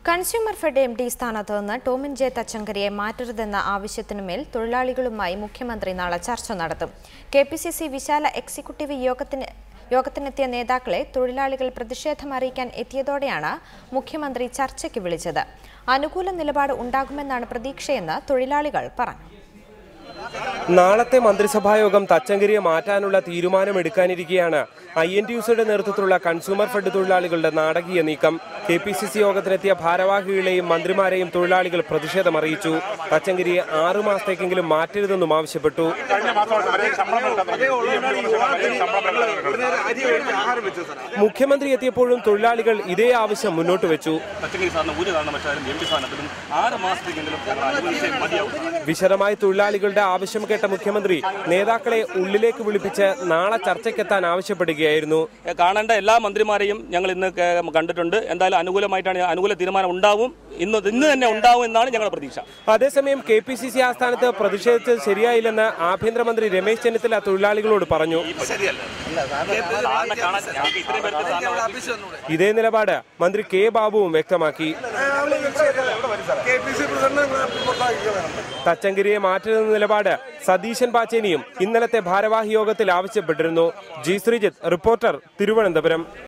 Consumer fed MD സ്ഥാനത്ത് നിന്ന് Tomin J തച്ചങ്കരിയെ മാറ്റരുതെന്ന ആവശ്യത്തിനുമേൽ തൊഴിലാളികളുമായി മുഖ്യമന്ത്രി നാളെ ചർച്ച നടത്തും. കെപിസിസി വിശാല എക്സിക്യൂട്ടീവ് യോഗത്തിനെത്തിയ നേതാക്കളെ തൊഴിലാളികൾ പ്രതിഷേധം അറിയിക്കാൻ എത്തിയതോടെയാണ് മുഖ്യമന്ത്രി ചർച്ചയ്ക്ക് വിളിച്ചത്. അനുകൂല നിലപാട് ഉണ്ടാകുമെന്നാണ് പ്രതീക്ഷയെന്ന് തൊഴിലാളികൾ പറഞ്ഞു. നാളത്തെ മന്ത്രിസഭായോഗം തച്ചങ്കരിയെ മാറ്റാനുള്ള തീരുമാനമെടുക്കാനിരിക്കെയാണ് INTUCയുടെ നേതൃത്വത്തിലുള്ള കൺസ്യൂമർ ഫെഡ് തൊഴിലാളികളുടെ നാടകീയ നീക്കം. കെപിസിസി യോഗത്തിനെത്തിയ ഭാരവാഹികളെയും മന്ത്രിമാരെയും തൊഴിലാളികൾ പ്രതിഷേധമറിയിച്ചു. തച്ചങ്കരിയെ 6 മാസത്തേക്കെങ്കിലും മാറ്റരുതെന്നും ആവശ്യപ്പെട്ടു. മുഖ്യമന്ത്രി എത്തിയപ്പോഴും തൊഴിലാളികൾ ഇതേ ആവശ്യം മുന്നോട്ട് വെച്ചു. വിശദമായി തൊഴിലാളികളുടെ ആവശ്യം കേട്ട മുഖ്യമന്ത്രി നേതാക്കളെ ഉള്ളിലേക്ക് വിളിപ്പിച്ച് നാളെ ചർച്ചയ്ക്കെത്താൻ ആവശ്യപ്പെടുകയായിരുന്നു. കാണേണ്ട എല്ലാ മന്ത്രിമാരെയും ഞങ്ങൾ ഇന്ന് കണ്ടിട്ടുണ്ട്. എന്തായാലും അനുകൂല തീരുമാനം ഉണ്ടാവും, ഇന്ന് തന്നെ ഉണ്ടാവും എന്നാണ് ഞങ്ങളുടെ പ്രതീക്ഷ. അതേസമയം കെപിസിസി ആസ്ഥാനത്ത് പ്രതിഷേധിച്ചത് ശരിയായില്ലെന്ന് ആഭ്യന്തരമന്ത്രി രമേശ് ചെന്നിത്തല തൊഴിലാളികളോട് പറഞ്ഞു. ഇതേ നിലപാട് മന്ത്രി കെ ബാബുവും വ്യക്തമാക്കി. തച്ചങ്കരിയെ മാറ്റരുതെന്ന നിലപാട് സതീശൻ പാച്ചേനിയും ഇന്നലത്തെ ഭാരവാഹി യോഗത്തിൽ ആവശ്യപ്പെട്ടിരുന്നു. G Sreejith, reporter, Thiruvananthapuram.